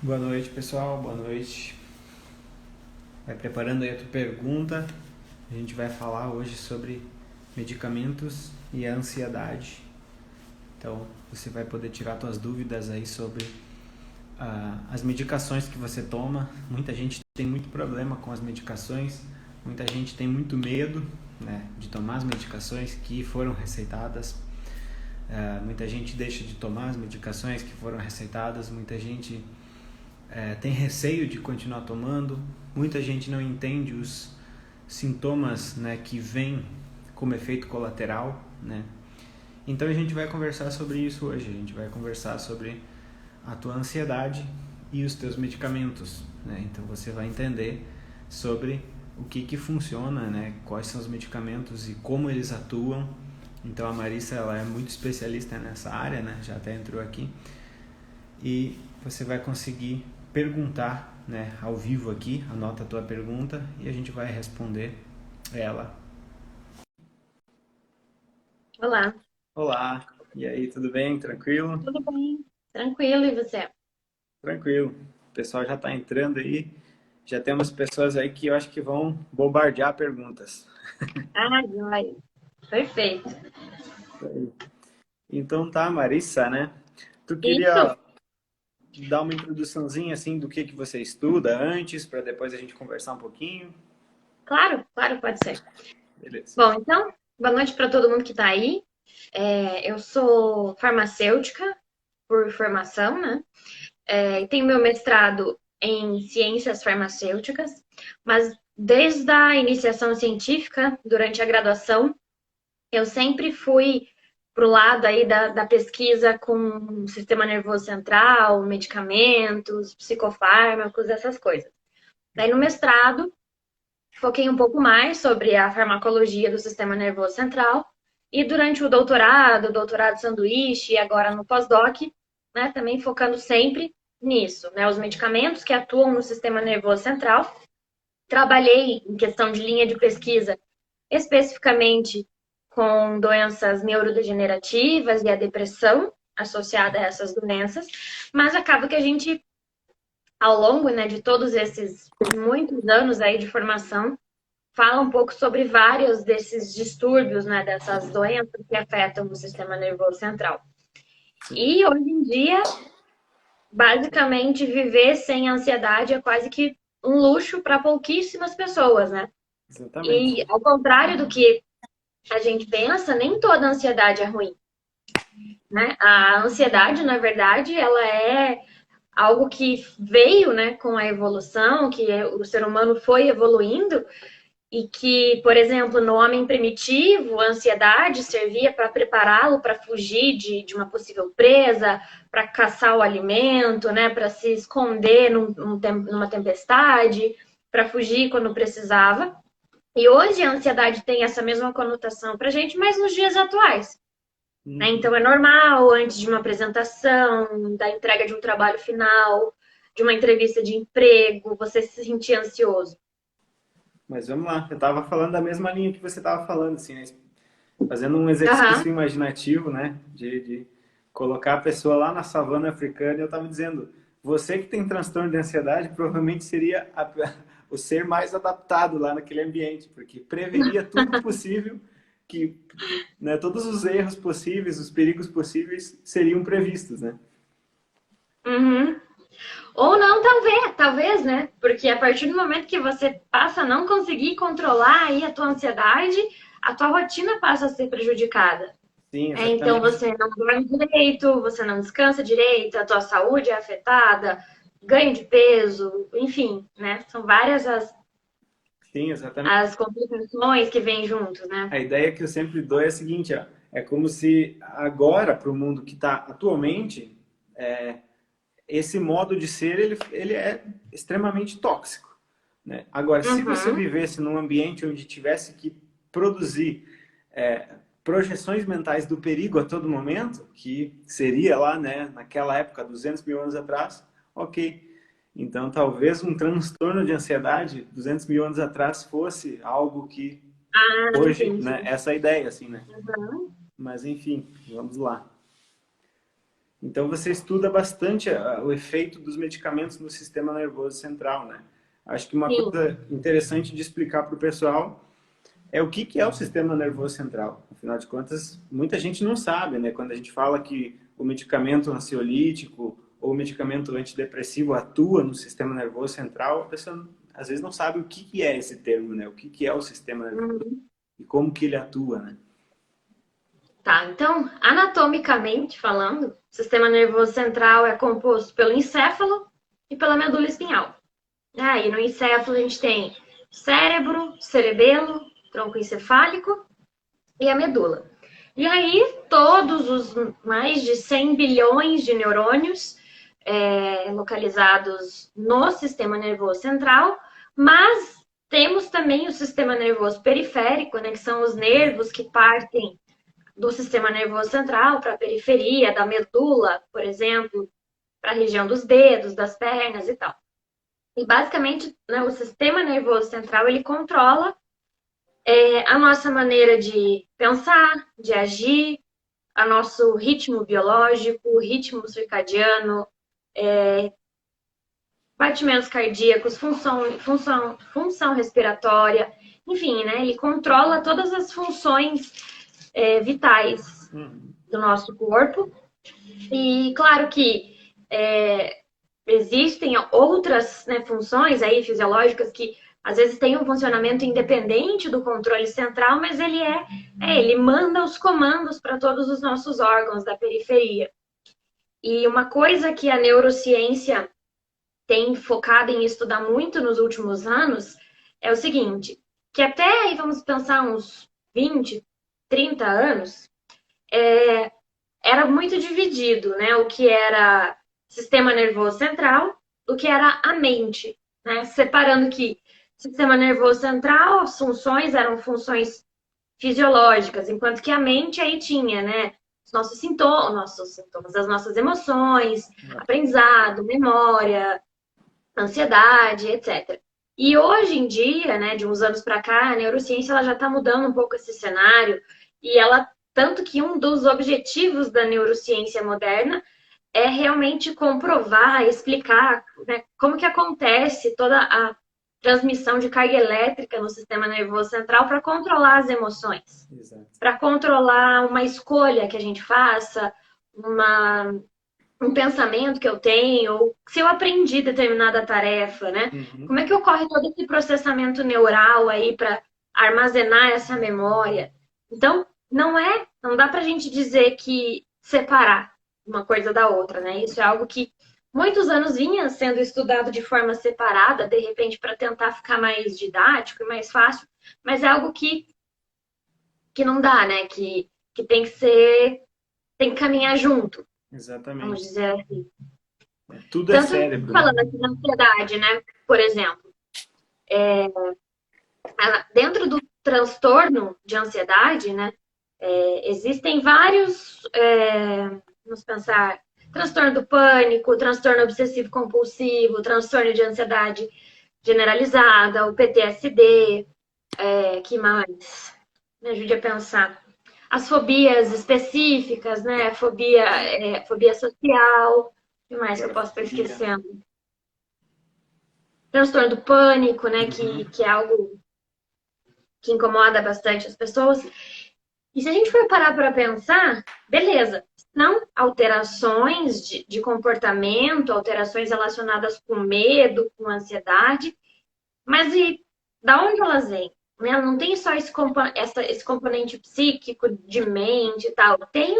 Boa noite, pessoal. Boa noite. Vai preparando aí a tua pergunta. A gente vai falar hoje sobre medicamentos e a ansiedade. Então, você vai poder tirar tuas dúvidas aí sobre as medicações que você toma. Muita gente tem muito problema com as medicações. Muita gente tem muito medo, né, de tomar as medicações que foram receitadas. Muita gente deixa de tomar as medicações que foram receitadas. Muita gente tem receio de continuar tomando, muita gente não entende os sintomas, né, que vêm como efeito colateral, né? Então a gente vai conversar sobre isso hoje, a gente vai conversar sobre a tua ansiedade e os teus medicamentos, né? Então você vai entender sobre o que funciona, né, quais são os medicamentos e como eles atuam. Então a Marissa, ela é muito especialista nessa área, né? Já até entrou aqui. E você vai conseguir perguntar, né, ao vivo aqui, anota a tua pergunta e a gente vai responder ela. Olá, Olá, e aí, tudo bem? Tranquilo? tudo bem? Tranquilo, e você? Tranquilo. O pessoal já está entrando aí, já temos pessoas aí que eu acho que vão bombardear perguntas. Ah, joia. Perfeito. Então tá, Marissa, né? Tu Isso? queria dar uma introduçãozinha assim do que você estuda antes, para depois a gente conversar um pouquinho? Claro, claro, pode ser. Beleza. Bom, então, boa noite para todo mundo que está aí. Eu sou farmacêutica por formação, né? E tenho meu mestrado em ciências farmacêuticas, mas desde a iniciação científica, durante a graduação, eu sempre fui pro lado aí da pesquisa com sistema nervoso central, medicamentos, psicofármacos, essas coisas. Daí no mestrado, foquei um pouco mais sobre a farmacologia do sistema nervoso central. E durante o doutorado sanduíche e agora no pós-doc, né, também focando sempre nisso, né, os medicamentos que atuam no sistema nervoso central. Trabalhei em questão de linha de pesquisa especificamente com doenças neurodegenerativas e a depressão associada a essas doenças, mas acaba que a gente, ao longo, né, de todos esses muitos anos aí de formação, fala um pouco sobre vários desses distúrbios, né, dessas doenças que afetam o sistema nervoso central. Sim, E hoje em dia, basicamente, viver sem ansiedade é quase que um luxo para pouquíssimas pessoas, né? exatamente. E ao contrário do que a gente pensa, nem toda ansiedade é ruim, né? A ansiedade, na verdade, ela é algo que veio, né, com a evolução, que o ser humano foi evoluindo e que, por exemplo, no homem primitivo, a ansiedade servia para prepará-lo para fugir de uma possível presa, para caçar o alimento, né, para se esconder numa tempestade, para fugir quando precisava. E hoje a ansiedade tem essa mesma conotação para a gente, mas nos dias atuais. Né? Uhum. Então é normal, antes de uma apresentação, da entrega de um trabalho final, de uma entrevista de emprego, você se sentir ansioso. Mas vamos lá, eu estava falando da mesma linha que você estava falando, assim, né? Fazendo um Aham. exercício imaginativo, né? De colocar a pessoa lá na savana africana, e eu estava dizendo, você que tem transtorno de ansiedade provavelmente seria o ser mais adaptado lá naquele ambiente, porque preveria tudo possível, que, né, todos os erros possíveis, os perigos possíveis seriam previstos, né? Uhum. Ou não, talvez, né? Porque a partir do momento que você passa a não conseguir controlar aí a tua ansiedade, a tua rotina passa a ser prejudicada. Sim, Então exatamente. você não dorme direito, você não descansa direito, a tua saúde é afetada, ganho de peso, enfim, né? São várias Sim, exatamente. as complicações que vêm juntos, né? A ideia que eu sempre dou é a seguinte, ó, é como se agora, para o mundo que está atualmente, esse modo de ser ele é extremamente tóxico, né? Agora, se você Uhum. vivesse num ambiente onde tivesse que produzir projeções mentais do perigo a todo momento, que seria lá, né, naquela época, 200 mil anos atrás, ok. Então, talvez um transtorno de ansiedade 200 mil anos atrás fosse algo que Ah, hoje, sim, né, sim. essa é a ideia, assim, né? Uhum. Mas enfim, vamos lá. Então você estuda bastante o efeito dos medicamentos no sistema nervoso central, né? Acho que uma Sim. coisa interessante de explicar para o pessoal é o que que é o sistema nervoso central. Afinal de contas, muita gente não sabe, né? Quando a gente fala que o medicamento ansiolítico ou o medicamento antidepressivo atua no sistema nervoso central, a pessoa às vezes não sabe o que que é esse termo, né? O que que é o sistema nervoso Uhum. e como que ele atua, né? Tá, então, anatomicamente falando, o sistema nervoso central é composto pelo encéfalo e pela medula espinhal. E no encéfalo a gente tem cérebro, cerebelo, tronco encefálico e a medula. E aí, todos os mais de 100 bilhões de neurônios localizados no sistema nervoso central, mas temos também o sistema nervoso periférico, né, que são os nervos que partem do sistema nervoso central para a periferia, da medula, por exemplo, para a região dos dedos, das pernas e tal. E basicamente, né, o sistema nervoso central ele controla a nossa maneira de pensar, de agir, o nosso ritmo biológico, o ritmo circadiano, batimentos cardíacos, função respiratória, enfim, né? Ele controla todas as funções vitais Uhum. do nosso corpo. E claro que existem outras, né, funções aí fisiológicas que às vezes têm um funcionamento independente do controle central, mas ele manda os comandos para todos os nossos órgãos da periferia. E uma coisa que a neurociência tem focado em estudar muito nos últimos anos é o seguinte, que até aí vamos pensar uns 20, 30 anos, era muito dividido, né? O que era sistema nervoso central, o que era a mente, né? Separando que sistema nervoso central, as funções eram funções fisiológicas, enquanto que a mente aí tinha, né? Nossos sintomas, as nossas emoções, aprendizado, memória, ansiedade, etc. E hoje em dia, né, de uns anos para cá, a neurociência ela já está mudando um pouco esse cenário e ela tanto que um dos objetivos da neurociência moderna é realmente comprovar, explicar, né, como que acontece toda a transmissão de carga elétrica no sistema nervoso central para controlar as emoções, para controlar uma escolha que a gente faça, um pensamento que eu tenho, ou se eu aprendi determinada tarefa, né? Uhum. Como é que ocorre todo esse processamento neural aí para armazenar essa memória? Então, não dá para a gente dizer que separar uma coisa da outra, né? Isso é algo que muitos anos vinha sendo estudado de forma separada, de repente para tentar ficar mais didático e mais fácil, mas é algo que não dá, né? Que tem que caminhar junto, vamos Exatamente. dizer assim. Tudo é Tanto cérebro, né? falando aqui da ansiedade, né? Por exemplo, dentro do transtorno de ansiedade, né? Existem vários, vamos pensar, transtorno do pânico, transtorno obsessivo compulsivo, transtorno de ansiedade generalizada, o PTSD, que mais? Me ajude a pensar. As fobias específicas, né? Fobia social, o que mais que eu posso estar Agorafobia. esquecendo? Transtorno do pânico, né? Uhum. Que é algo que incomoda bastante as pessoas. E se a gente for parar para pensar, beleza, não alterações de comportamento, alterações relacionadas com medo, com ansiedade, mas e da onde elas vêm? Né? Não tem só esse componente psíquico de mente e tal, tem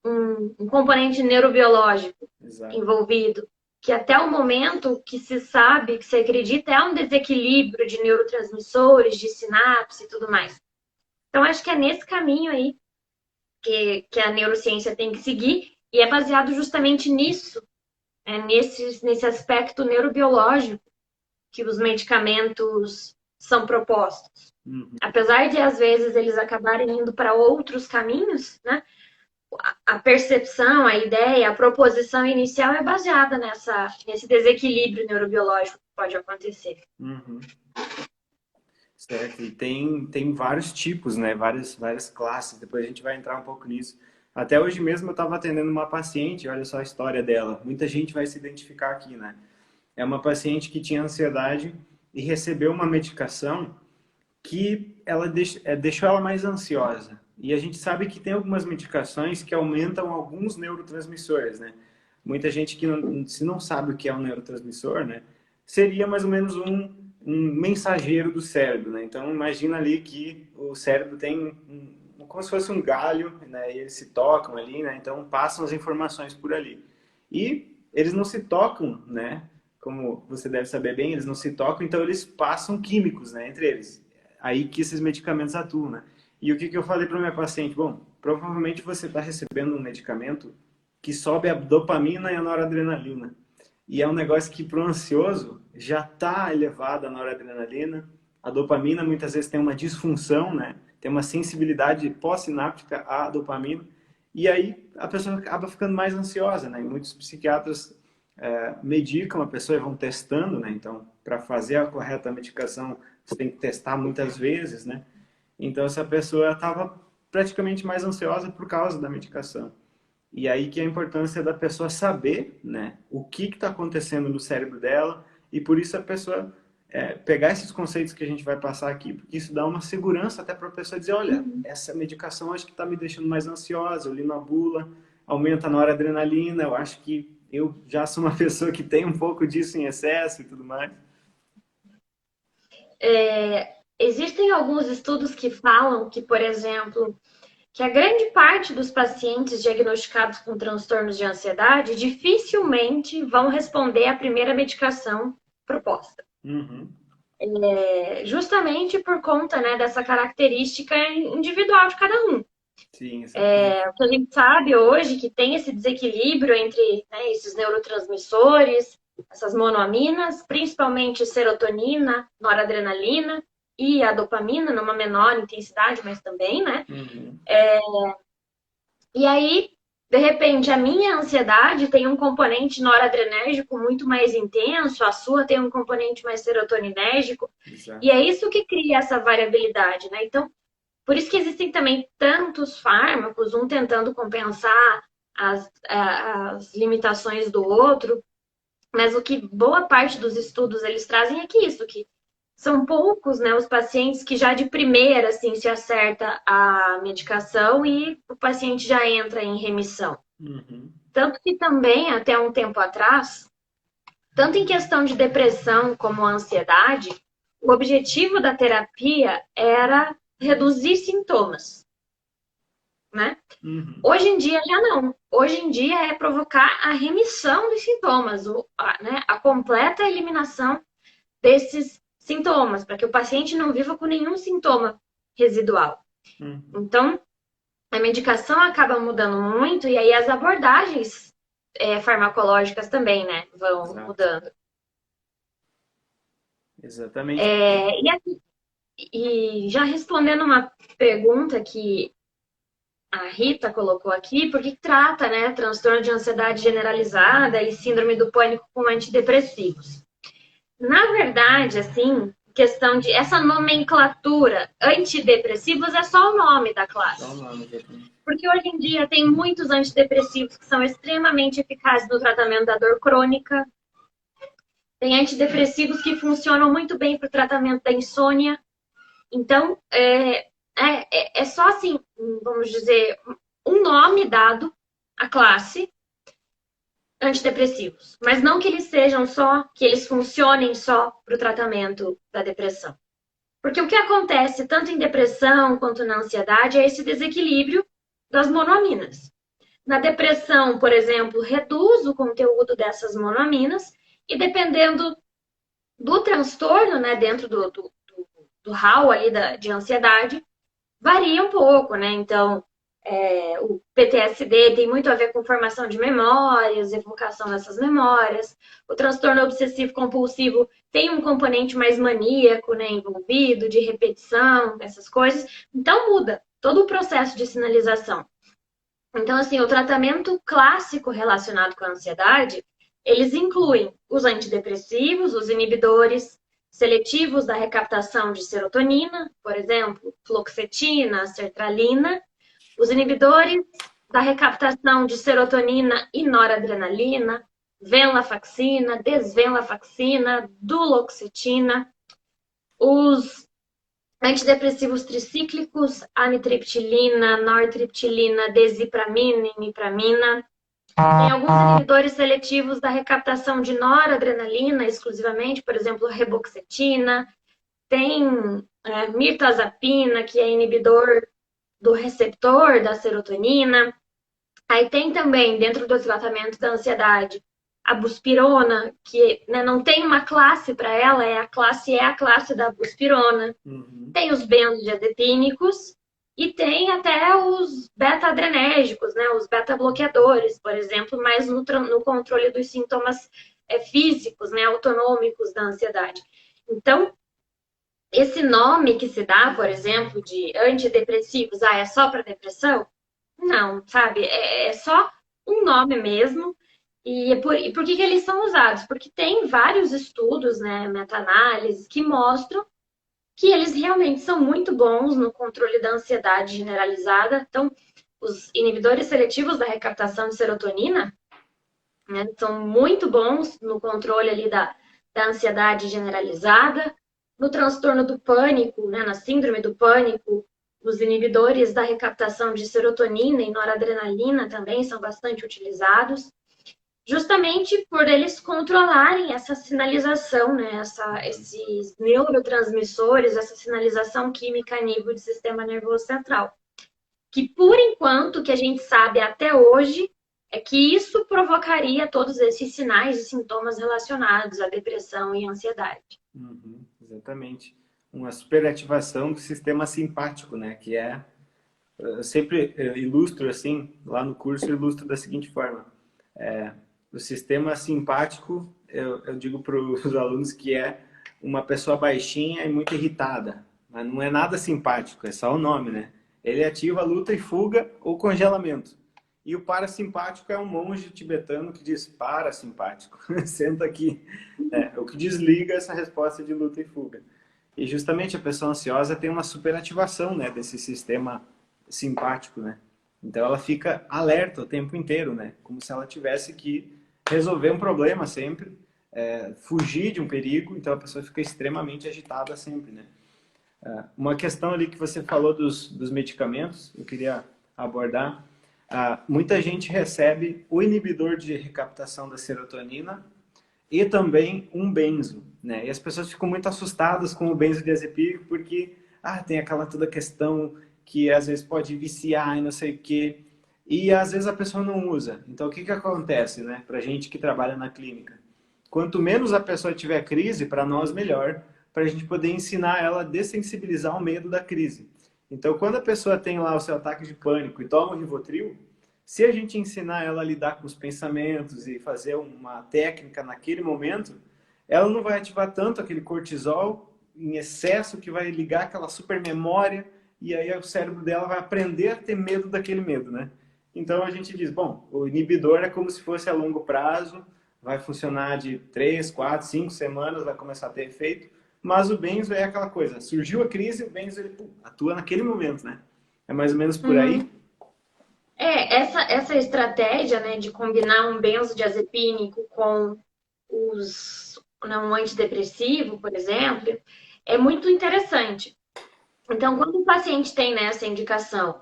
um componente neurobiológico Exato. envolvido, que até o momento que se sabe, que se acredita, é um desequilíbrio de neurotransmissores, de sinapse e tudo mais. Então, acho que é nesse caminho aí que a neurociência tem que seguir, e é baseado justamente nisso, nesse aspecto neurobiológico que os medicamentos são propostos. Uhum. Apesar de, às vezes, eles acabarem indo para outros caminhos, né? A percepção, a ideia, a proposição inicial é baseada nesse desequilíbrio neurobiológico que pode acontecer. Uhum. Certo, e tem vários tipos, né? Várias classes, depois a gente vai entrar um pouco nisso. Até hoje mesmo eu estava atendendo uma paciente, olha só a história dela. Muita gente vai se identificar aqui, né? É uma paciente que tinha ansiedade e recebeu uma medicação que ela deixou ela mais ansiosa. E a gente sabe que tem algumas medicações que aumentam alguns neurotransmissores, né? Muita gente que não, se não sabe o que é um neurotransmissor, né? Seria mais ou menos um mensageiro do cérebro, né? Então imagina ali que o cérebro tem como se fosse um galho, né? E eles se tocam ali, né? Então passam as informações por ali. E eles não se tocam, né? Como você deve saber bem, eles não se tocam, então eles passam químicos, né? Entre eles. Aí que esses medicamentos atuam, né? E o que eu falei para o meu paciente? Bom, provavelmente você está recebendo um medicamento que sobe a dopamina e a noradrenalina. E é um negócio que para o ansioso já está elevada a noradrenalina. A dopamina muitas vezes tem uma disfunção, né? Tem uma sensibilidade pós-sináptica à dopamina. E aí a pessoa acaba ficando mais ansiosa, né? E muitos psiquiatras medicam a pessoa e vão testando, né? Então, para fazer a correta medicação, você tem que testar muitas vezes, né? Então, essa pessoa estava praticamente mais ansiosa por causa da medicação. E aí que é a importância da pessoa saber, né, o que está acontecendo no cérebro dela, e por isso a pessoa pegar esses conceitos que a gente vai passar aqui, porque isso dá uma segurança até para a pessoa dizer, olha, essa medicação acho que está me deixando mais ansiosa, eu li na bula, aumenta a noradrenalina, eu acho que eu já sou uma pessoa que tem um pouco disso em excesso e tudo mais. Existem alguns estudos que falam que, por exemplo, que a grande parte dos pacientes diagnosticados com transtornos de ansiedade dificilmente vão responder à primeira medicação proposta. Uhum. Justamente por conta, né, dessa característica individual de cada um. Sim, o que a gente sabe hoje que tem esse desequilíbrio entre, né, esses neurotransmissores, essas monoaminas, principalmente serotonina, noradrenalina e a dopamina, numa menor intensidade, mas também, né? Uhum. E aí, de repente, a minha ansiedade tem um componente noradrenérgico muito mais intenso, a sua tem um componente mais serotoninérgico, Exato. e é isso que cria essa variabilidade, né? Então, por isso que existem também tantos fármacos, um tentando compensar as limitações do outro, mas o que boa parte dos estudos eles trazem é que isso, que são poucos, né, os pacientes que já de primeira, assim, se acerta a medicação e o paciente já entra em remissão. Uhum. Tanto que também, até um tempo atrás, tanto em questão de depressão como ansiedade, o objetivo da terapia era reduzir sintomas, né? Uhum. Hoje em dia já não. Hoje em dia é provocar a remissão dos sintomas, né? A completa eliminação desses sintomas, para que o paciente não viva com nenhum sintoma residual. Uhum. Então, a medicação acaba mudando muito e aí as abordagens farmacológicas também, né, vão Exato. mudando. Exatamente. E já respondendo uma pergunta que a Rita colocou aqui, porque trata, né, transtorno de ansiedade generalizada e síndrome do pânico com antidepressivos. Na verdade, assim, questão de essa nomenclatura antidepressivos é só o nome da classe. Só o nome, exatamente. Porque hoje em dia tem muitos antidepressivos que são extremamente eficazes no tratamento da dor crônica. Tem antidepressivos que funcionam muito bem para o tratamento da insônia. Então, é só assim, vamos dizer, um nome dado à classe antidepressivos, mas não que eles sejam só, que eles funcionem só para o tratamento da depressão. Porque o que acontece tanto em depressão quanto na ansiedade é esse desequilíbrio das monoaminas. Na depressão, por exemplo, reduz o conteúdo dessas monoaminas e dependendo do transtorno, né, dentro do hall ali de ansiedade, varia um pouco, né? Então, o PTSD tem muito a ver com formação de memórias, evocação dessas memórias. O transtorno obsessivo compulsivo tem um componente mais maníaco, né, envolvido, de repetição, essas coisas. Então, muda todo o processo de sinalização. Então, assim, o tratamento clássico relacionado com a ansiedade, eles incluem os antidepressivos, os inibidores seletivos da recaptação de serotonina, por exemplo, fluoxetina, sertralina, os inibidores da recaptação de serotonina e noradrenalina, venlafaxina, desvenlafaxina, duloxetina, os antidepressivos tricíclicos, amitriptilina, nortriptilina, desipramina, imipramina. Tem alguns inibidores seletivos da recaptação de noradrenalina exclusivamente, por exemplo, reboxetina. Tem mirtazapina, que é inibidor do receptor da serotonina. Aí tem também, dentro do tratamento da ansiedade, a buspirona, que, né, não tem uma classe para ela, é a classe da buspirona. Uhum. Tem os benzodiazepínicos e tem até os beta-adrenérgicos, né, os beta-bloqueadores, por exemplo, mas no controle dos sintomas físicos, né, autonômicos da ansiedade. Então, esse nome que se dá, por exemplo, de antidepressivos, é só para depressão? Não, sabe? É só um nome mesmo. E por que eles são usados? Porque tem vários estudos, né, meta-análises, que mostram que eles realmente são muito bons no controle da ansiedade generalizada. Então, os inibidores seletivos da recaptação de serotonina, né, são muito bons no controle ali da ansiedade generalizada. No transtorno do pânico, né, na síndrome do pânico, os inibidores da recaptação de serotonina e noradrenalina também são bastante utilizados, justamente por eles controlarem essa sinalização, né, esses neurotransmissores, essa sinalização química a nível do sistema nervoso central. Que, por enquanto, que a gente sabe até hoje, é que isso provocaria todos esses sinais e sintomas relacionados à depressão e ansiedade. Uhum, exatamente. Uma superativação do sistema simpático, né? Que é, eu sempre ilustro assim, lá no curso, eu ilustro da seguinte forma. O sistema simpático, eu digo para os alunos que é uma pessoa baixinha e muito irritada. Mas não é nada simpático, é só o nome, né? Ele ativa luta e fuga ou congelamento. E o parasimpático é um monge tibetano que diz parasimpático, senta aqui. É o que desliga essa resposta de luta e fuga. E justamente a pessoa ansiosa tem uma superativação, né, desse sistema simpático, né? Então ela fica alerta o tempo inteiro, né? Como se ela tivesse que resolver um problema sempre, fugir de um perigo. Então a pessoa fica extremamente agitada sempre, né? Uma questão ali que você falou dos medicamentos, eu queria abordar. Muita gente recebe o inibidor de recaptação da serotonina e também um benzo, né? E as pessoas ficam muito assustadas com o benzodiazepínico porque tem aquela toda questão que às vezes pode viciar e não sei o quê. E às vezes a pessoa não usa. Então o que acontece, né? Pra gente que trabalha na clínica. Quanto menos a pessoa tiver crise, para nós melhor, para a gente poder ensinar ela a dessensibilizar o medo da crise. Então, quando a pessoa tem lá o seu ataque de pânico e toma o Rivotril, se a gente ensinar ela a lidar com os pensamentos e fazer uma técnica naquele momento, ela não vai ativar tanto aquele cortisol em excesso que vai ligar aquela super memória e aí o cérebro dela vai aprender a ter medo daquele medo, né? Então a gente diz, bom, o inibidor é como se fosse a longo prazo, vai funcionar de 3, 4, 5 semanas, vai começar a ter efeito, mas o benzo é aquela coisa, surgiu a crise, o benzo ele, atua naquele momento, né? É mais ou menos por aí. Essa estratégia, né, de combinar um benzodiazepínico com um antidepressivo, por exemplo, é muito interessante. Então, quando o paciente tem, né, essa indicação,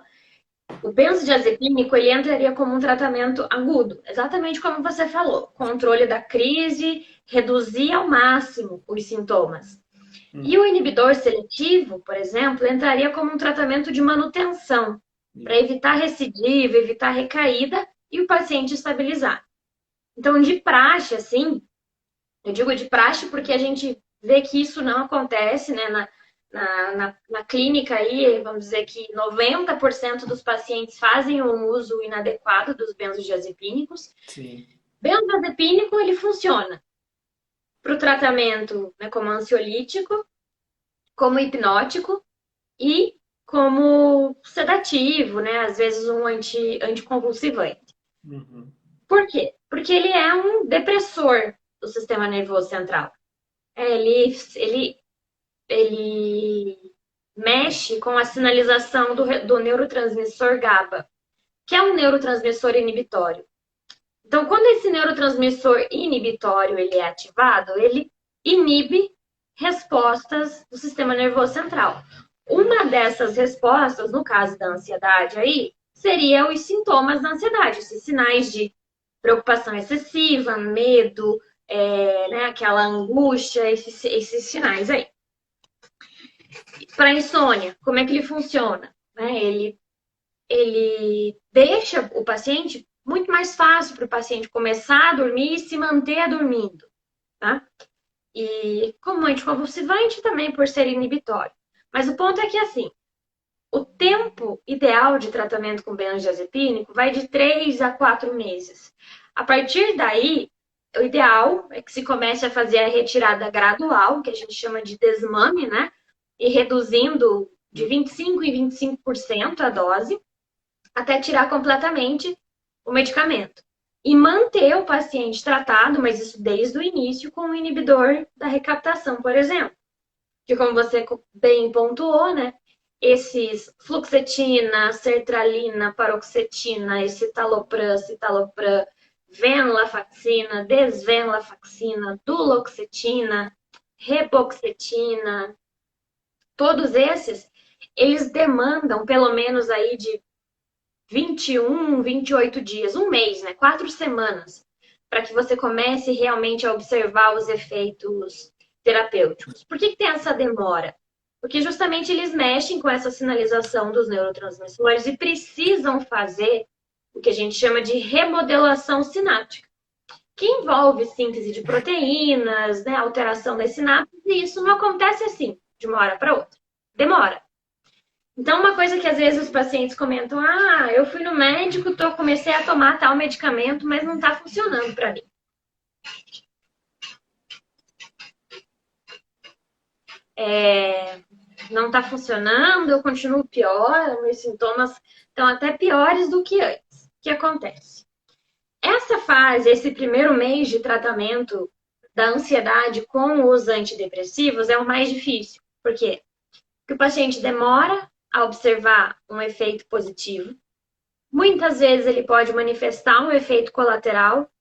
o benzodiazepínico ele entraria como um tratamento agudo, exatamente como você falou, controle da crise, reduzir ao máximo os sintomas. E o inibidor seletivo, por exemplo, entraria como um tratamento de manutenção, para evitar recidiva, evitar recaída e o paciente estabilizar. Então, de praxe, assim, eu digo de praxe porque a gente vê que isso não acontece, né? Na clínica aí, vamos dizer que 90% dos pacientes fazem um uso inadequado dos benzodiazepínicos. Sim. Benzodiazepínico, ele funciona para o tratamento, né, como ansiolítico, como hipnótico e como sedativo, né? Às vezes um anticonvulsivante. Uhum. Por quê? Porque ele é um depressor do sistema nervoso central. Ele mexe com a sinalização do neurotransmissor GABA. que é um neurotransmissor inibitório. Então, quando esse neurotransmissor inibitório ele é ativado, ele inibe respostas do sistema nervoso central. Uma dessas respostas, no caso da ansiedade aí, seria os sintomas da ansiedade, esses sinais de preocupação excessiva, medo, né, aquela angústia, esses sinais aí. Para insônia, como é que ele funciona? Ele deixa o paciente muito mais fácil para o paciente começar a dormir e se manter dormindo, tá? E como anticonvulsivante também por ser inibitório. Mas o ponto é que, assim, o tempo ideal de tratamento com benzodiazepínico vai de 3 a 4 meses. A partir daí, o ideal é que se comece a fazer a retirada gradual, que a gente chama de desmame, né? E reduzindo de 25% em 25% a dose, até tirar completamente o medicamento. E manter o paciente tratado, mas isso desde o início, com o inibidor da recaptação, por exemplo. Que, como você bem pontuou, né? Esses fluoxetina, sertralina, paroxetina, escitalopram, citalopram, venlafaxina, desvenlafaxina, duloxetina, reboxetina, todos esses, eles demandam pelo menos aí de 21, 28 dias, um mês, né? 4 semanas, para que você comece realmente a observar os efeitos terapêuticos. Por que tem essa demora? Porque justamente eles mexem com essa sinalização dos neurotransmissores e precisam fazer o que a gente chama de remodelação sináptica, que envolve síntese de proteínas, né, alteração das sinapses, e isso não acontece assim, de uma hora para outra. Demora. Então, uma coisa que às vezes os pacientes comentam, eu fui no médico, comecei a tomar tal medicamento, mas não está funcionando para mim. Não está funcionando, eu continuo pior, meus sintomas estão até piores do que antes. O que acontece? Essa fase, esse primeiro mês de tratamento da ansiedade com os antidepressivos é o mais difícil. Por quê? Porque o paciente demora a observar um efeito positivo. Muitas vezes ele pode manifestar um efeito colateral,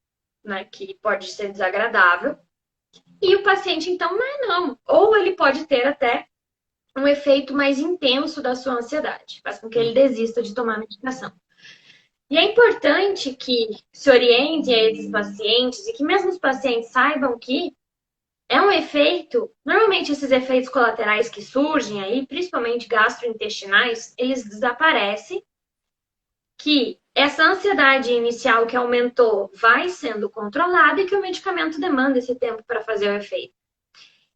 né, que pode ser desagradável. E o paciente, então, não. Ou ele pode ter até um efeito mais intenso da sua ansiedade, faz com que ele desista de tomar medicação. E é importante que se orientem a esses pacientes e que mesmo os pacientes saibam que é um efeito, normalmente esses efeitos colaterais que surgem aí, principalmente gastrointestinais, eles desaparecem, que essa ansiedade inicial que aumentou vai sendo controlada e que o medicamento demanda esse tempo para fazer o efeito.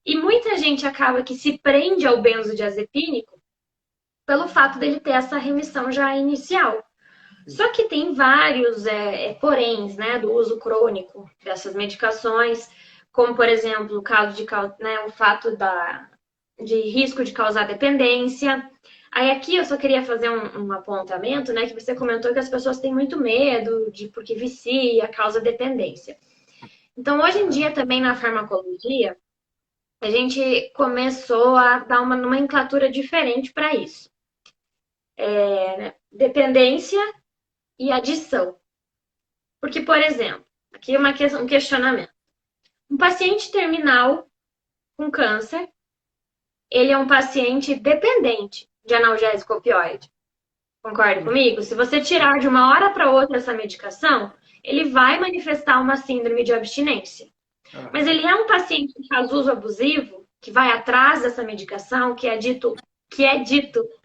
E muita gente acaba que se prende ao benzodiazepínico pelo fato dele ter essa remissão já inicial. Só que tem vários poréns, né, do uso crônico dessas medicações, como, por exemplo, o caso o fato de risco de causar dependência. Aí aqui eu só queria fazer um apontamento, né, que você comentou que as pessoas têm muito medo porque vicia, causa dependência. Então, hoje em dia, também na farmacologia, a gente começou a dar uma nomenclatura diferente para isso. Dependência e adição. Porque, por exemplo, aqui um questionamento. Um paciente terminal com câncer, ele é um paciente dependente de analgésico opioide. Concorda comigo? Se você tirar de uma hora para outra essa medicação, ele vai manifestar uma síndrome de abstinência. Mas ele é um paciente que faz uso abusivo, que vai atrás dessa medicação, que é dito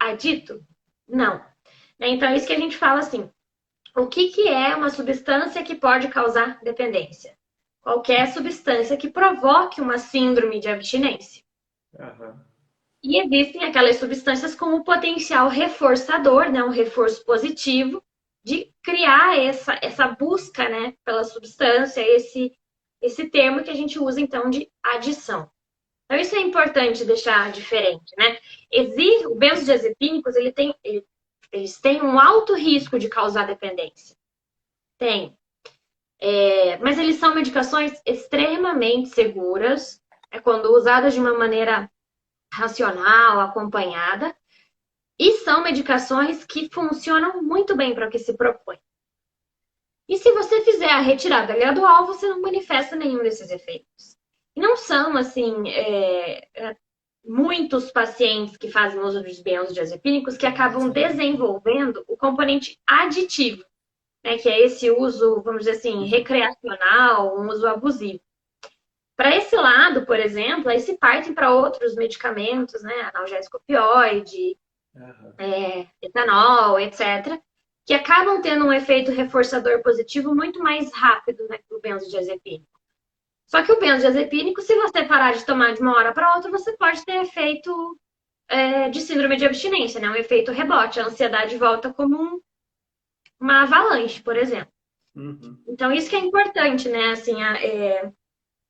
adito? Não. Então é isso que a gente fala assim. O que é uma substância que pode causar dependência? Qualquer substância que provoque uma síndrome de abstinência. E existem aquelas substâncias com o potencial reforçador, né, um reforço positivo, de criar essa busca, né, pela substância, esse termo que a gente usa, então, de adição. Então, isso é importante deixar diferente, né? Os benzodiazepínicos, eles têm um alto risco de causar dependência. Tem. Mas eles são medicações extremamente seguras, quando usadas de uma maneira racional, acompanhada. E são medicações que funcionam muito bem para o que se propõe. E se você fizer a retirada gradual, você não manifesta nenhum desses efeitos. E não são, assim, muitos pacientes que fazem uso dos benzodiazepínicos que acabam desenvolvendo o componente aditivo, né, que é esse uso, vamos dizer assim, recreacional, um uso abusivo. Para esse lado, por exemplo, aí se partem para outros medicamentos, né, analgésico opioide, etanol, etc., que acabam tendo um efeito reforçador positivo muito mais rápido, né, que o benzodiazepínico. Só que o benzodiazepínico, se você parar de tomar de uma hora para outra, você pode ter efeito de síndrome de abstinência, né, um efeito rebote. A ansiedade volta como uma avalanche, por exemplo. Então, isso que é importante, né, assim,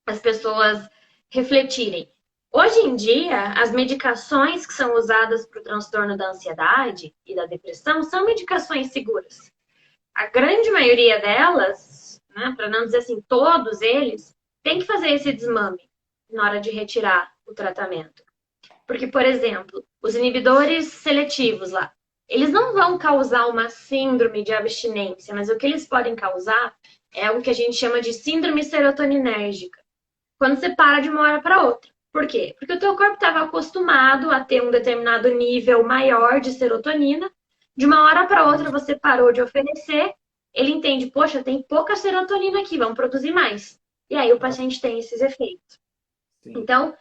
as pessoas refletirem. Hoje em dia, as medicações que são usadas para o transtorno da ansiedade e da depressão são medicações seguras. A grande maioria delas, né, para não dizer assim, todos eles, tem que fazer esse desmame na hora de retirar o tratamento. Porque, por exemplo, os inibidores seletivos lá, eles não vão causar uma síndrome de abstinência, mas o que eles podem causar é o que a gente chama de síndrome serotoninérgica. Quando você para de uma hora para outra. Por quê? Porque o teu corpo estava acostumado a ter um determinado nível maior de serotonina. De uma hora para outra você parou de oferecer, ele entende, poxa, tem pouca serotonina aqui, vamos produzir mais. E aí o paciente tem esses efeitos. Sim. Então,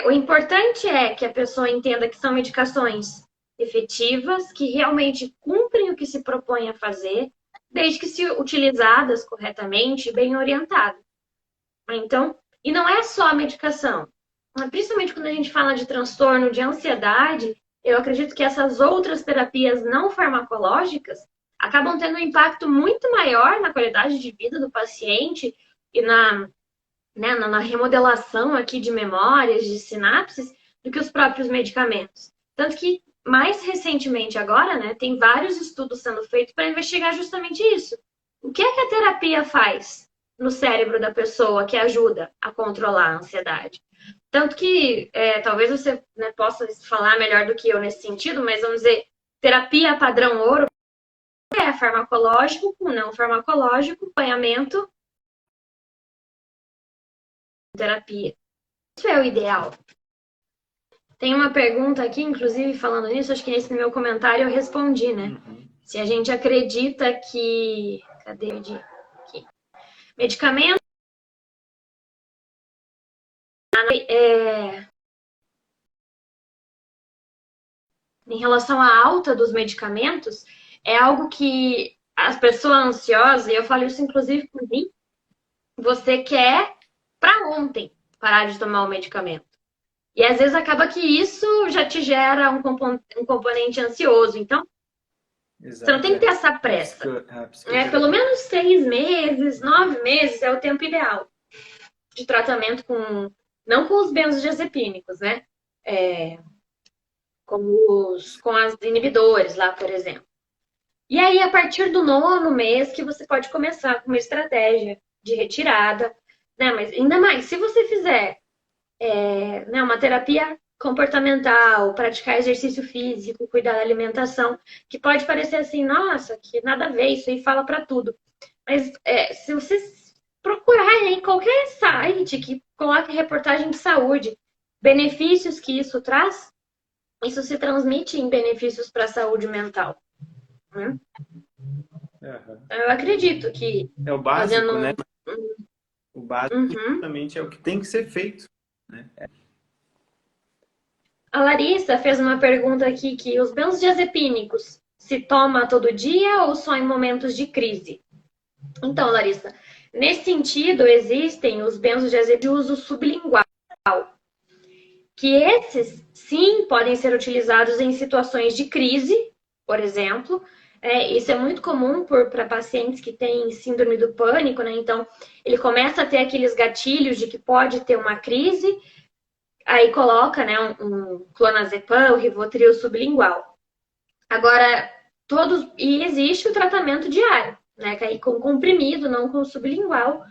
o importante é que a pessoa entenda que são medicações efetivas, que realmente cumprem o que se propõe a fazer, desde que se utilizadas corretamente e bem orientadas. Então, e não é só a medicação. Principalmente quando a gente fala de transtorno de ansiedade, eu acredito que essas outras terapias não farmacológicas acabam tendo um impacto muito maior na qualidade de vida do paciente e na remodelação aqui de memórias, de sinapses, do que os próprios medicamentos. Tanto que, mais recentemente agora, né, tem vários estudos sendo feitos para investigar justamente isso. O que é que a terapia faz no cérebro da pessoa que ajuda a controlar a ansiedade? Tanto que, talvez você, né, possa falar melhor do que eu nesse sentido, mas vamos dizer, terapia padrão ouro é farmacológico com não farmacológico, acompanhamento, terapia. Isso é o ideal. Tem uma pergunta aqui, inclusive, falando nisso, acho que nesse meu comentário eu respondi, né? Se a gente acredita que... Cadê? Aqui. Medicamento em relação à alta dos medicamentos, é algo que as pessoas ansiosas, e eu falo isso inclusive por mim, você quer para ontem parar de tomar o medicamento. E às vezes acaba que isso já te gera um componente ansioso. Então, exato, você não tem que ter essa pressa. Pelo menos 6 meses, 9 meses é o tempo ideal de tratamento não com os benzodiazepínicos, né? Com as inibidores lá, por exemplo. E aí, a partir do 9º mês, que você pode começar com uma estratégia de retirada, né? Mas ainda mais, se você fizer né, uma terapia comportamental, praticar exercício físico, cuidar da alimentação, que pode parecer assim, nossa, que nada a ver, isso aí fala para tudo. Mas se você procurar em qualquer site que coloque reportagem de saúde, benefícios que isso traz, isso se transmite em benefícios para a saúde mental. Né? Eu acredito que... É o básico, né? O básico justamente é o que tem que ser feito. Né? A Larissa fez uma pergunta aqui que os benzodiazepínicos se toma todo dia ou só em momentos de crise? Então, Larissa, nesse sentido, existem os benzodiazepínicos de uso sublingual, que esses, sim, podem ser utilizados em situações de crise, por exemplo. Isso é muito comum para pacientes que têm síndrome do pânico, né? Então, ele começa a ter aqueles gatilhos de que pode ter uma crise, aí coloca, né, um clonazepam, o Rivotril sublingual. Agora, e existe o tratamento diário, né, que aí com comprimido, não com sublingual,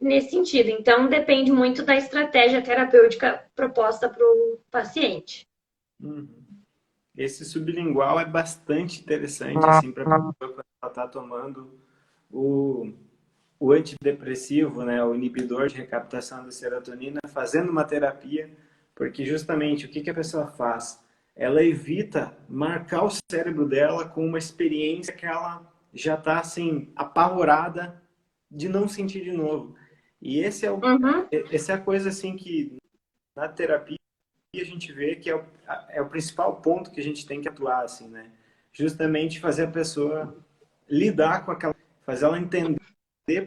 nesse sentido. Então, depende muito da estratégia terapêutica proposta para o paciente. Esse sublingual é bastante interessante, assim, para a pessoa quando ela está tomando o, o antidepressivo, né, o inibidor de recaptação da serotonina, fazendo uma terapia, porque justamente o que que a pessoa faz? Ela evita marcar o cérebro dela com uma experiência que ela já está, assim, apavorada de não sentir de novo. E Uhum, essa é a coisa, assim, que na terapia a gente vê que é o principal ponto que a gente tem que atuar, assim, né? Justamente fazer a pessoa lidar com aquela, fazer ela entender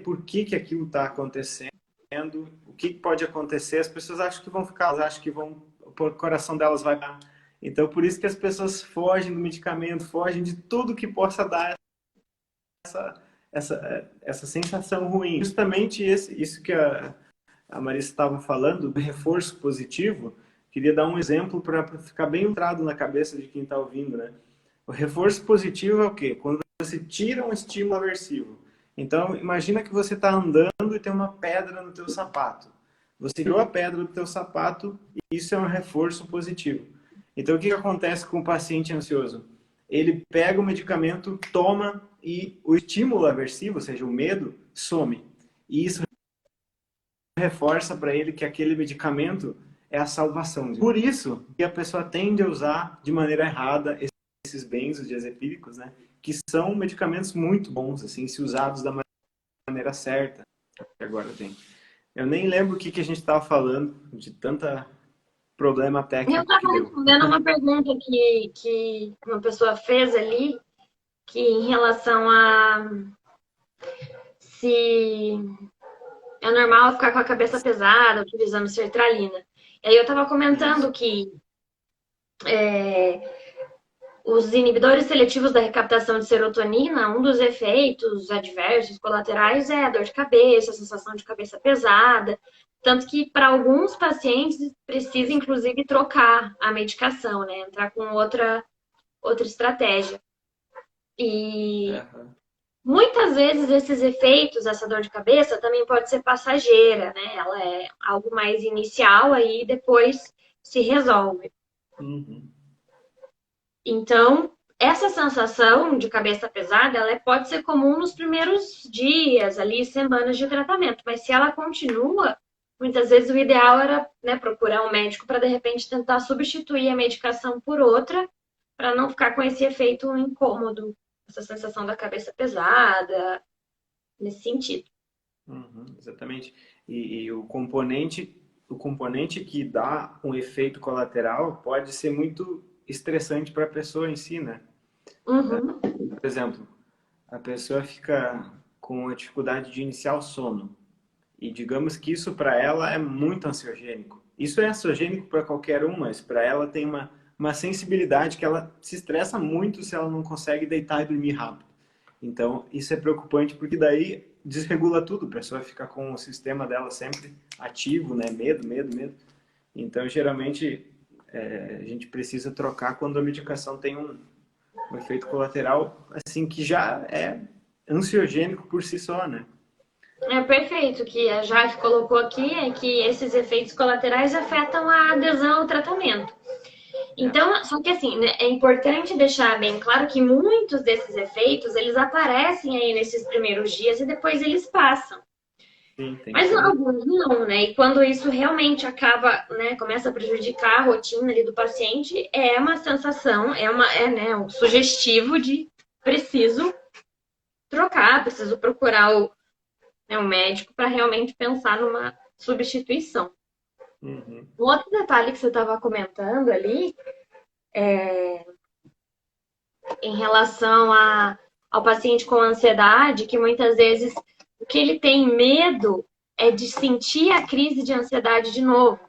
por que que aquilo está acontecendo, o que pode acontecer. As pessoas acham que vão ficar, elas acham que vão, o coração delas vai parar. Então, por isso que as pessoas fogem do medicamento, fogem de tudo que possa dar essa sensação ruim. Justamente isso que a Marisa estava falando, do reforço positivo, queria dar um exemplo para ficar bem entrado na cabeça de quem está ouvindo, né? O reforço positivo é o quê? Quando você tira um estímulo aversivo. Então, imagina que você está andando e tem uma pedra no teu sapato. Você tirou a pedra do teu sapato e isso é um reforço positivo. Então, o que acontece com o paciente ansioso? Ele pega o medicamento, toma e o estímulo aversivo, ou seja, o medo, some. E isso reforça para ele que aquele medicamento é a salvação. Por isso que a pessoa tende a usar de maneira errada esses benzodiazepínicos, né? Que são medicamentos muito bons, assim, se usados da maneira certa. Agora tem. Eu nem lembro o que a gente estava falando, de tanta problema eu técnico que estava deu. respondendo uma pergunta que uma pessoa fez ali, que em relação a se é normal ficar com a cabeça pesada utilizando sertralina. E aí eu estava Isso. comentando que os inibidores seletivos da recaptação de serotonina, um dos efeitos adversos colaterais é a dor de cabeça, a sensação de cabeça pesada, tanto que para alguns pacientes precisa inclusive trocar a medicação, né? Entrar com outra estratégia. E Uhum. muitas vezes esses efeitos, essa dor de cabeça, também pode ser passageira, né? Ela é algo mais inicial, aí depois se resolve. Uhum. Então, essa sensação de cabeça pesada, ela pode ser comum nos primeiros dias, ali, semanas de tratamento, mas se ela continua, muitas vezes o ideal era, né, procurar um médico para de repente tentar substituir a medicação por outra, para não ficar com esse efeito incômodo, essa sensação da cabeça pesada, nesse sentido. Uhum, exatamente. E o componente que dá um efeito colateral pode ser muito estressante para a pessoa em si, né? Uhum. Por exemplo, a pessoa fica com a dificuldade de iniciar o sono. E digamos que isso para ela é muito ansiogênico. Isso é ansiogênico para qualquer um, mas para ela tem uma sensibilidade que ela se estressa muito se ela não consegue deitar e dormir rápido. Então, isso é preocupante porque daí desregula tudo, a pessoa fica com o sistema dela sempre ativo, né? Medo, medo, medo. Então, geralmente, a gente precisa trocar quando a medicação tem um efeito colateral, assim, que já é ansiogênico por si só, né? É perfeito. O que a Jade colocou aqui é que esses efeitos colaterais afetam a adesão ao tratamento. É, Então, só que assim, né, é importante deixar bem claro que muitos desses efeitos, eles aparecem aí nesses primeiros dias e depois eles passam. sim, tem que Mas ser um. alguns não, né? E quando isso realmente acaba, né, começa a prejudicar a rotina ali do paciente, é uma sensação, né, um sugestivo de preciso trocar, preciso procurar né, o médico para realmente pensar numa substituição. Uhum. Um outro detalhe que você estava comentando ali, em relação ao paciente com ansiedade, que muitas vezes o que ele tem medo é de sentir a crise de ansiedade de novo.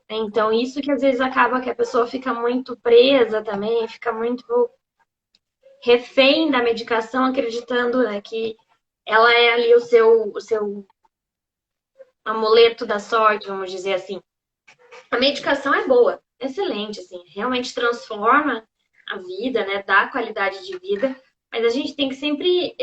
Então, isso que às vezes acaba que a pessoa fica muito presa também, fica muito refém da medicação, acreditando, né, que ela é ali o seu amuleto da sorte, vamos dizer assim. A medicação é boa, excelente, assim, realmente transforma a vida, né, dá qualidade de vida, mas a gente tem que sempre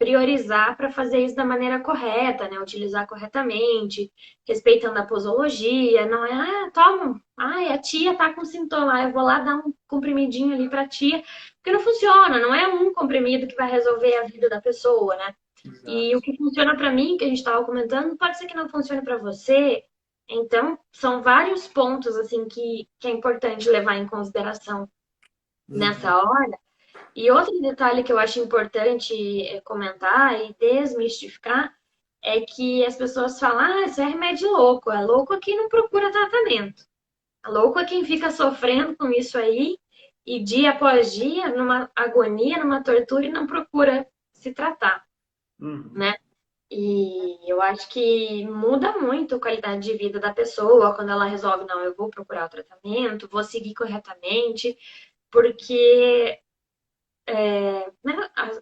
priorizar para fazer isso da maneira correta, né? Utilizar corretamente, respeitando a posologia. Não é, toma, a tia tá com sintoma, eu vou lá dar um comprimidinho ali para tia, porque não funciona, não é um comprimido que vai resolver a vida da pessoa, né? E o Exato. que funciona para mim, que a gente estava comentando, pode ser que não funcione para você. Então, são vários pontos assim que é importante levar em consideração Uhum. nessa hora. E outro detalhe que eu acho importante comentar e desmistificar é que as pessoas falam: ah, isso é remédio louco. É louco quem não procura tratamento. É louco é quem fica sofrendo com isso aí e dia após dia, numa agonia, numa tortura e não procura se tratar, Uhum. né? E eu acho que muda muito a qualidade de vida da pessoa quando ela resolve: não, eu vou procurar o tratamento, vou seguir corretamente, porque né,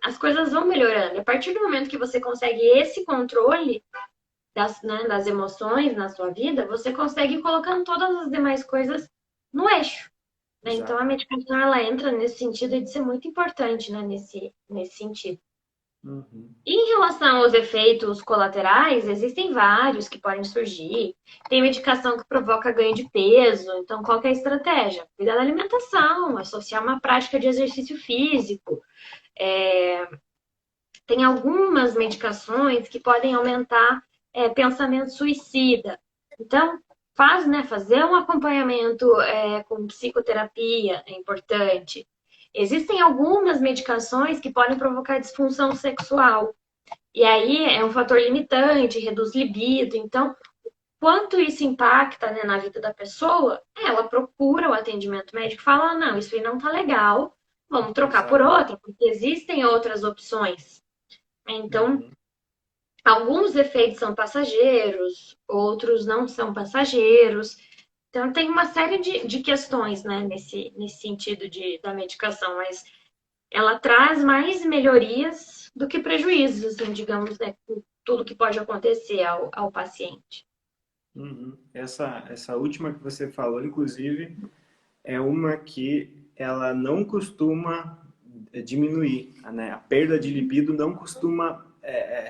as coisas vão melhorando. A partir do momento que você consegue esse controle das emoções na sua vida, você consegue ir colocando todas as demais coisas no eixo. Né? Então a Exato. medicação ela entra nesse sentido de ser muito importante, né, nesse sentido. Uhum. E em relação aos efeitos colaterais, existem vários que podem surgir. Tem medicação que provoca ganho de peso, então qual que é a estratégia? Cuidar da alimentação, associar uma prática de exercício físico. É, tem algumas medicações que podem aumentar pensamento suicida. Então, fazer um acompanhamento com psicoterapia é importante. Existem algumas medicações que podem provocar disfunção sexual. E aí é um fator limitante, reduz libido. Então, quanto isso impacta, né, na vida da pessoa, ela procura o atendimento médico e fala: não, isso aí não tá legal, vamos trocar por Exato. outra, porque existem outras opções. Então, Uhum. alguns efeitos são passageiros, outros não são passageiros. Então, tem uma série de questões, né, nesse sentido da medicação, mas ela traz mais melhorias do que prejuízos, assim, digamos, né, com tudo que pode acontecer ao paciente. Uhum. Essa última que você falou, inclusive, é uma que ela não costuma diminuir, né? A perda de libido não costuma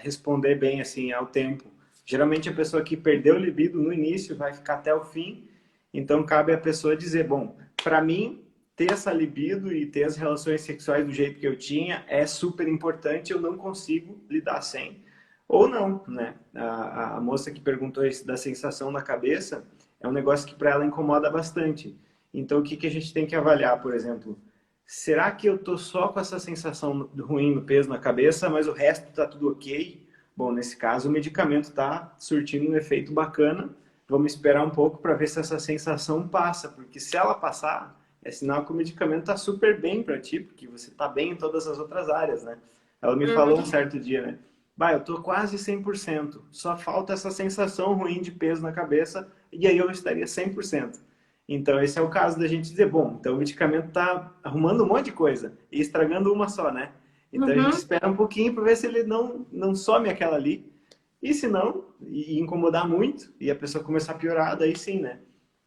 responder bem assim ao tempo. Geralmente a pessoa que perdeu o libido no início vai ficar até o fim, então cabe à pessoa dizer, bom, para mim ter essa libido e ter as relações sexuais do jeito que eu tinha é super importante, eu não consigo lidar sem. Ou não, né? A moça que perguntou isso da sensação na cabeça é um negócio que para ela incomoda bastante. Então, o que, que a gente tem que avaliar, por exemplo? Será que eu tô só com essa sensação ruim no peso na cabeça, mas o resto tá tudo ok? Bom, nesse caso, o medicamento está surtindo um efeito bacana. Vamos esperar um pouco para ver se essa sensação passa, porque se ela passar, é sinal que o medicamento está super bem para ti, porque você está bem em todas as outras áreas, né? Ela me falou um Uhum. certo dia, né? Bah, eu tô quase 100%, só falta essa sensação ruim de peso na cabeça e aí eu estaria 100%. Então, esse é o caso da gente dizer, bom, então o medicamento está arrumando um monte de coisa e estragando uma só, né? Então, a gente Uhum. espera um pouquinho para ver se ele não some aquela ali. E se não, e incomodar muito, e a pessoa começar a piorar, daí sim, né?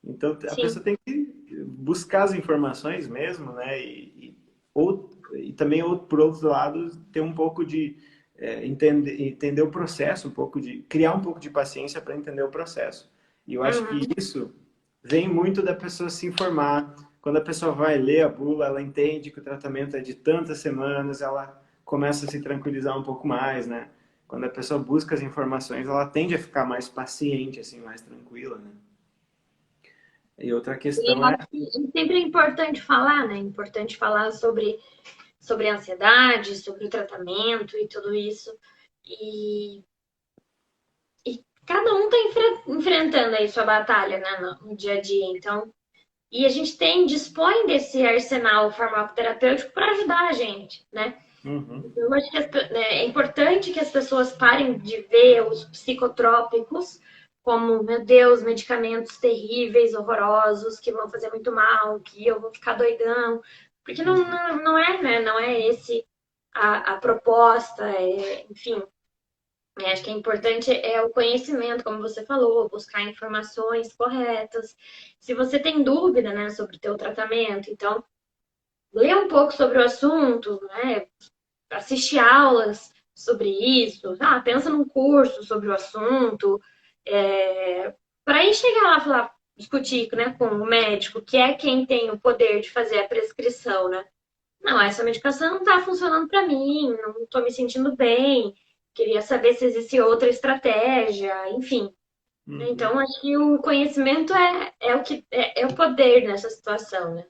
Então, a Sim. pessoa tem que buscar as informações mesmo, né? E também, por outro lado, ter um pouco de entender o processo, um pouco de criar um pouco de paciência para entender o processo. E eu acho que Uhum. isso vem muito da pessoa se informar. Quando a pessoa vai ler a bula, ela entende que o tratamento é de tantas semanas, ela começa a se tranquilizar um pouco mais, né? Quando a pessoa busca as informações, ela tende a ficar mais paciente, assim, mais tranquila, né? E outra E questão eu é, acho que sempre é importante falar, né? Importante falar sobre a ansiedade, sobre o tratamento e tudo isso. E, e cada um está enfrentando aí sua batalha, né, no dia a dia. Então, e a gente dispõe desse arsenal farmacoterapêutico para ajudar a gente, né? uhum, Eu acho que é importante que as pessoas parem de ver os psicotrópicos como, meu Deus, medicamentos terríveis, horrorosos, que vão fazer muito mal, que eu vou ficar doidão. Porque uhum, não é, né? Não é esse a proposta, enfim. Acho que é importante o conhecimento, como você falou, buscar informações corretas. Se você tem dúvida, né, sobre o teu tratamento, então lê um pouco sobre o assunto, né? Assistir aulas sobre isso, pensa num curso sobre o assunto, para aí chegar lá e falar, discutir, né, com o médico, que é quem tem o poder de fazer a prescrição, né? Não, essa medicação não está funcionando para mim, não estou me sentindo bem, queria saber se existe outra estratégia, enfim. Uhum. Então, acho que o conhecimento é o que é o poder nessa situação, né?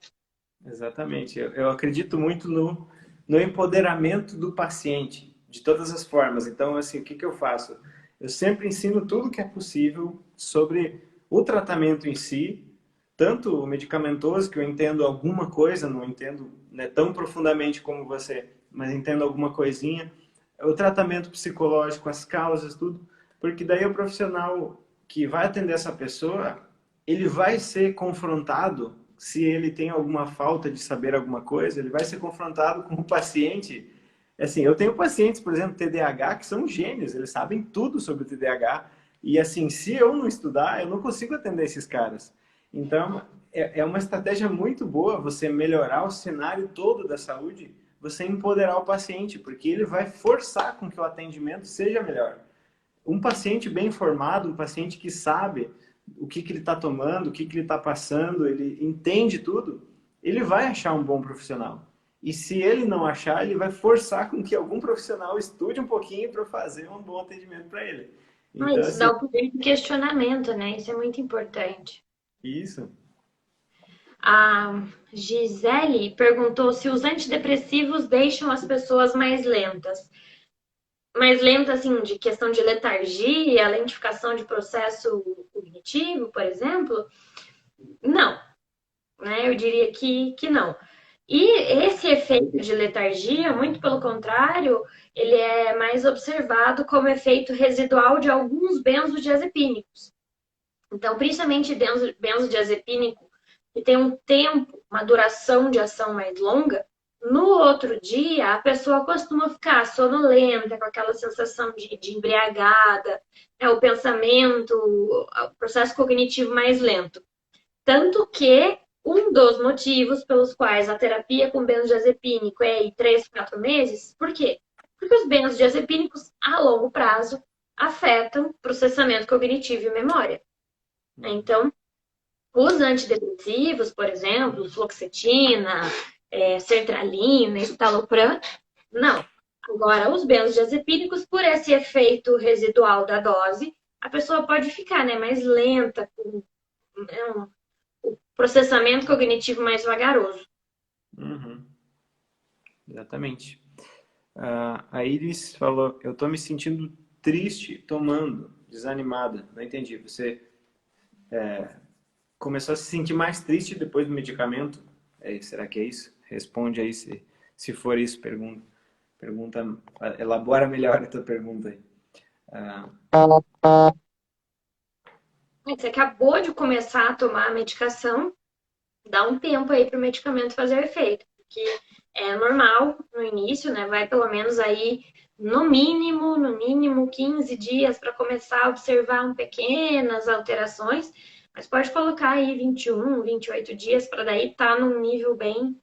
Exatamente. Eu acredito muito no empoderamento do paciente, de todas as formas. Então, assim, o que que eu faço? Eu sempre ensino tudo que é possível sobre o tratamento em si, tanto o medicamentoso, que eu entendo alguma coisa, não entendo, né, tão profundamente como você, mas entendo alguma coisinha, o tratamento psicológico, as causas, tudo, porque daí o profissional que vai atender essa pessoa, ele vai ser confrontado, se ele tem alguma falta de saber alguma coisa, ele vai ser confrontado com o paciente. Assim, eu tenho pacientes, por exemplo, TDAH, que são gênios, eles sabem tudo sobre o TDAH, e assim, se eu não estudar, eu não consigo atender esses caras. Então, é uma estratégia muito boa você melhorar o cenário todo da saúde, você empoderar o paciente, porque ele vai forçar com que o atendimento seja melhor. Um paciente bem informado, um paciente que sabe o que ele está tomando, o que ele está passando, ele entende tudo, ele vai achar um bom profissional. E se ele não achar, ele vai forçar com que algum profissional estude um pouquinho para fazer um bom atendimento para ele. Então, Isso assim, dá o poder de questionamento, né? Isso é muito importante. isso. A Gisele perguntou se os antidepressivos deixam as pessoas mais lentas. Mais lenta, assim, de questão de letargia, lentificação de processo cognitivo, por exemplo? Não, né? Eu diria que não. E esse efeito de letargia, muito pelo contrário, ele é mais observado como efeito residual de alguns benzodiazepínicos. Então, principalmente benzodiazepínico, que tem um tempo, uma duração de ação mais longa, no outro dia a pessoa costuma ficar sonolenta, com aquela sensação de embriagada, né, o pensamento, o processo cognitivo mais lento. Tanto que um dos motivos pelos quais a terapia com benzodiazepínico é em 3, 4 meses, por quê? Porque os benzodiazepínicos, a longo prazo, afetam processamento cognitivo e memória. Então, os antidepressivos, por exemplo, fluoxetina, sertralina, estalopram, não. Agora, os benzodiazepínicos, por esse efeito residual da dose, a pessoa pode ficar, né, mais lenta, com um processamento cognitivo mais vagaroso. Uhum, exatamente. A Iris falou, eu estou me sentindo triste tomando, desanimada. Não entendi. Você começou a se sentir mais triste depois do medicamento? Será que é isso? Responde aí se for isso, pergunta, elabora melhor a tua pergunta aí. Ah, Você acabou de começar a tomar a medicação, dá um tempo aí para o medicamento fazer efeito, porque é normal no início, né? Vai pelo menos aí no mínimo 15 dias para começar a observar pequenas alterações, mas pode colocar aí 21, 28 dias para daí estar num nível bem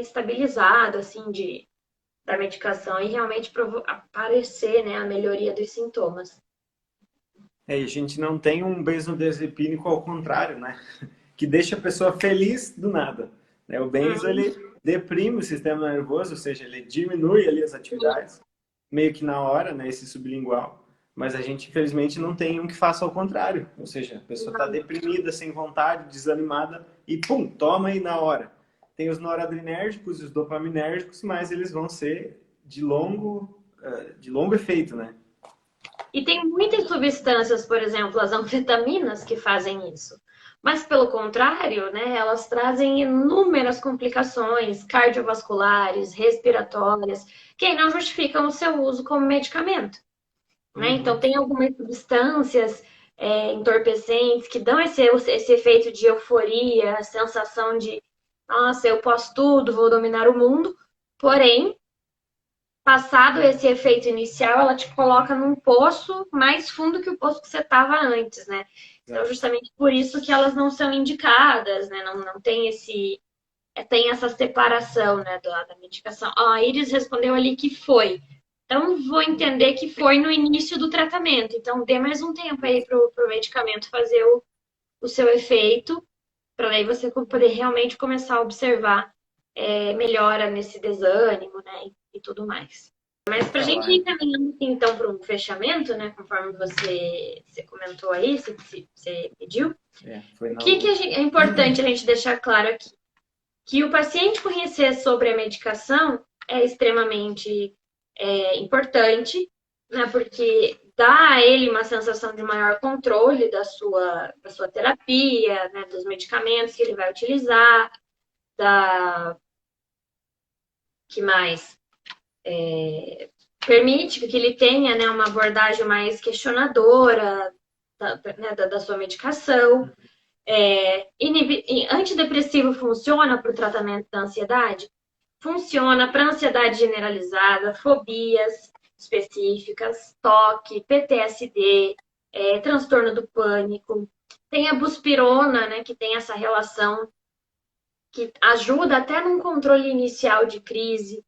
estabilizado, assim, da medicação e realmente aparecer, né, a melhoria dos sintomas. a gente não tem um benzodiazepínico ao contrário, né? Que deixa a pessoa feliz do nada. Né? O benzo, Uhum. ele deprime o sistema nervoso, ou seja, ele diminui ali as atividades, meio que na hora, né, esse sublingual. Mas a gente, infelizmente, não tem um que faça ao contrário. Ou seja, a pessoa está deprimida, sem vontade, desanimada, e pum, toma aí na hora. Tem os noradrenérgicos e os dopaminérgicos, mas eles vão ser de longo efeito, né? E tem muitas substâncias, por exemplo, as anfetaminas, que fazem isso. Mas, pelo contrário, né, elas trazem inúmeras complicações cardiovasculares, respiratórias, que não justificam o seu uso como medicamento. Né? Então, Uhum. tem algumas substâncias entorpecentes que dão esse efeito de euforia, a sensação de, nossa, eu posso tudo, vou dominar o mundo. Porém, passado esse efeito inicial, ela te coloca num poço mais fundo que o poço que você estava antes, né? Então, Exato. justamente por isso que elas não são indicadas, né? Não tem tem essa separação, né, da medicação. Ó, a Iris respondeu ali que foi. Então, vou entender que foi no início do tratamento. Então, dê mais um tempo aí para o medicamento fazer o seu efeito, para daí você poder realmente começar a observar melhora nesse desânimo, né, e tudo mais. Mas para a Tá gente lá. ir caminhando assim, então para um fechamento, né, conforme você comentou aí, você pediu, Foi o na que outra. é importante a gente deixar claro aqui? Que o paciente conhecer sobre a medicação é extremamente importante, né, porque dá a ele uma sensação de maior controle da sua terapia, né, dos medicamentos que ele vai utilizar, que mais? Permite que ele tenha, né, uma abordagem mais questionadora da sua medicação. Antidepressivo funciona para o tratamento da ansiedade? Funciona para ansiedade generalizada, fobias específicas, toque, PTSD, transtorno do pânico. Tem a buspirona, né, que tem essa relação que ajuda até num controle inicial de crise.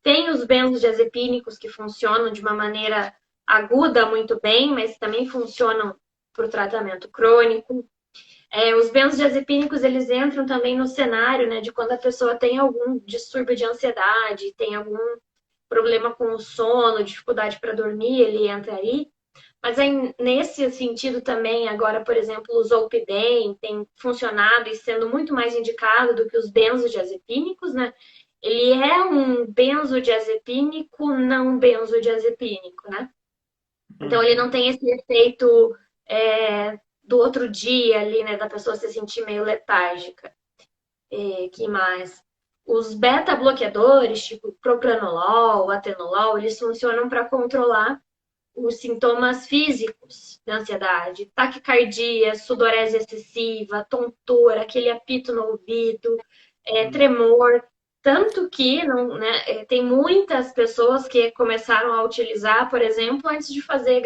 Tem os benzodiazepínicos que funcionam de uma maneira aguda muito bem, mas também funcionam para o tratamento crônico. Os benzodiazepínicos, eles entram também no cenário, né, de quando a pessoa tem algum distúrbio de ansiedade, tem algum problema com o sono, dificuldade para dormir, ele entra aí. Mas aí, nesse sentido também, agora, por exemplo, o Zolpidem tem funcionado e sendo muito mais indicado do que os benzodiazepínicos, né? Ele é um benzodiazepínico não benzodiazepínico, né? Então, ele não tem esse efeito do outro dia ali, né? Da pessoa se sentir meio letárgica. Que mais? Os beta-bloqueadores, tipo propranolol, atenolol, eles funcionam para controlar os sintomas físicos da ansiedade, taquicardia, sudorese excessiva, tontura, aquele apito no ouvido, tremor. Tanto que não, né, tem muitas pessoas que começaram a utilizar, por exemplo, antes de fazer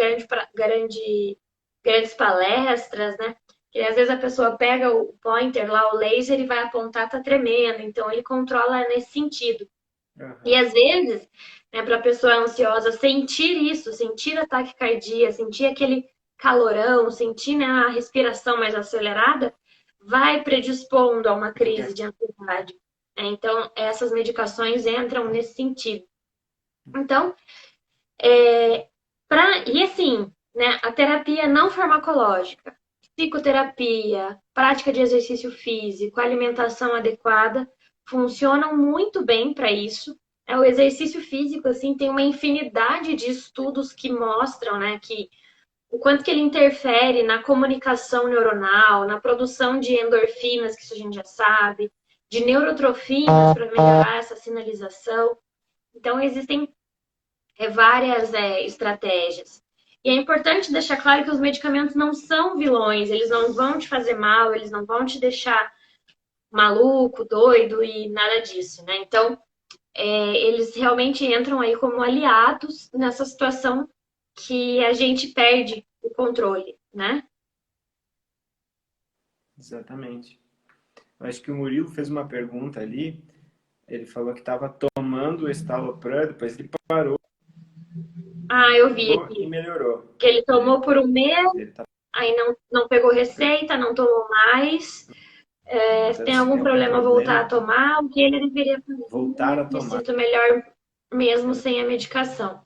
grandes palestras, né? Que às vezes a pessoa pega o pointer lá, o laser, e vai apontar, tá tremendo. Então ele controla nesse sentido. E às vezes, né, para a pessoa ansiosa sentir isso, sentir a taquicardia, sentir aquele calorão, sentir, né, a respiração mais acelerada, vai predispondo a uma crise de ansiedade. Então, essas medicações entram nesse sentido. Então, e assim, né, a terapia não farmacológica, psicoterapia, prática de exercício físico, alimentação adequada, funcionam muito bem para isso. O exercício físico, assim, tem uma infinidade de estudos que mostram, né, que o quanto que ele interfere na comunicação neuronal, na produção de endorfinas, que isso a gente já sabe, de neurotrofinas para melhorar essa sinalização. Então, existem várias estratégias. E é importante deixar claro que os medicamentos não são vilões, eles não vão te fazer mal, eles não vão te deixar maluco, doido e nada disso, né? Então, eles realmente entram aí como aliados nessa situação que a gente perde o controle, né? Exatamente. Eu acho que o Murilo fez uma pergunta ali. Ele falou que estava tomando o estalopram, depois ele parou Eu vi e aqui melhorou. que ele tomou por um mês, Tá... aí não pegou receita, não tomou mais. Se tem algum problema voltar a tomar, o que ele deveria fazer? Voltar a Me tomar. sinto melhor mesmo sem a medicação.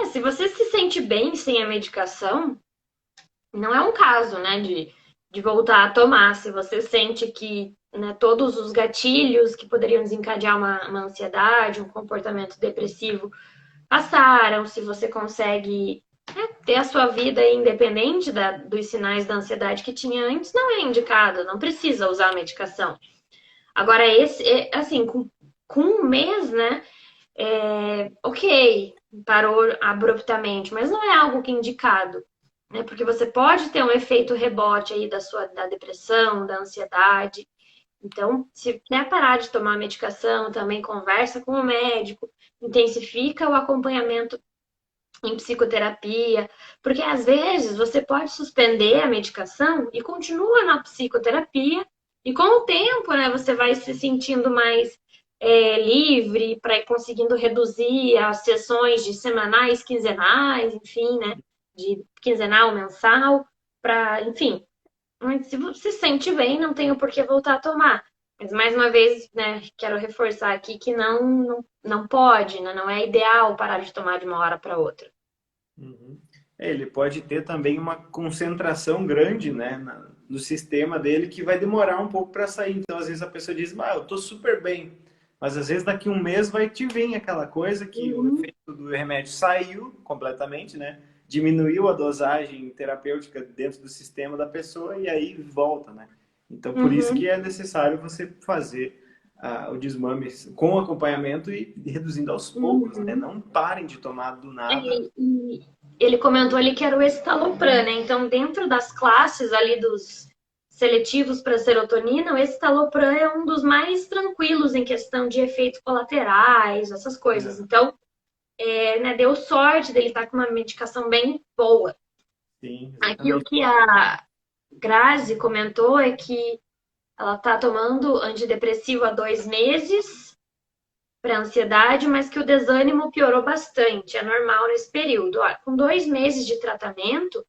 Se você se sente bem sem a medicação, não é um caso, né, de voltar a tomar. Se você sente que, né, todos os gatilhos que poderiam desencadear uma ansiedade, um comportamento depressivo passaram, se você consegue, né, ter a sua vida independente dos sinais da ansiedade que tinha antes, não é indicado, não precisa usar a medicação. Agora, assim, com um mês, né, ok, parou abruptamente, mas não é algo que é indicado, né? Porque você pode ter um efeito rebote aí da depressão, da ansiedade. Então, se quer parar de tomar medicação, também conversa com o médico, intensifica o acompanhamento em psicoterapia, porque às vezes você pode suspender a medicação e continua na psicoterapia, e com o tempo, né, você vai se sentindo mais livre para ir conseguindo reduzir as sessões de semanais, quinzenais, enfim, né? De quinzenal, mensal, para, enfim. Mas se você se sente bem, não tem o porquê voltar a tomar. Mas mais uma vez, né, quero reforçar aqui que não pode, né, não é ideal parar de tomar de uma hora para outra. Uhum. Ele pode ter também uma concentração grande, né, no sistema dele que vai demorar um pouco para sair. Então, às vezes a pessoa diz, eu tô super bem. Mas às vezes daqui um mês vai te vir aquela coisa que o Uhum, efeito do remédio saiu completamente, né? Diminuiu a dosagem terapêutica dentro do sistema da pessoa e aí volta, né? Então, por isso uhum. que é necessário você fazer o desmame com acompanhamento e reduzindo aos poucos, né? Uhum. Não parem de tomar do É, nada. e ele comentou ali que era o estalopram, né? Então, dentro das classes ali dos seletivos para serotonina, o estalopram é um dos mais tranquilos em questão de efeitos colaterais, essas coisas. Então, né, deu sorte dele estar com uma medicação bem boa. Sim, Aqui o exatamente. que a Grazi comentou é que ela está tomando antidepressivo há 2 meses para ansiedade, mas que o desânimo piorou bastante. É normal nesse período. Ó, com 2 meses de tratamento,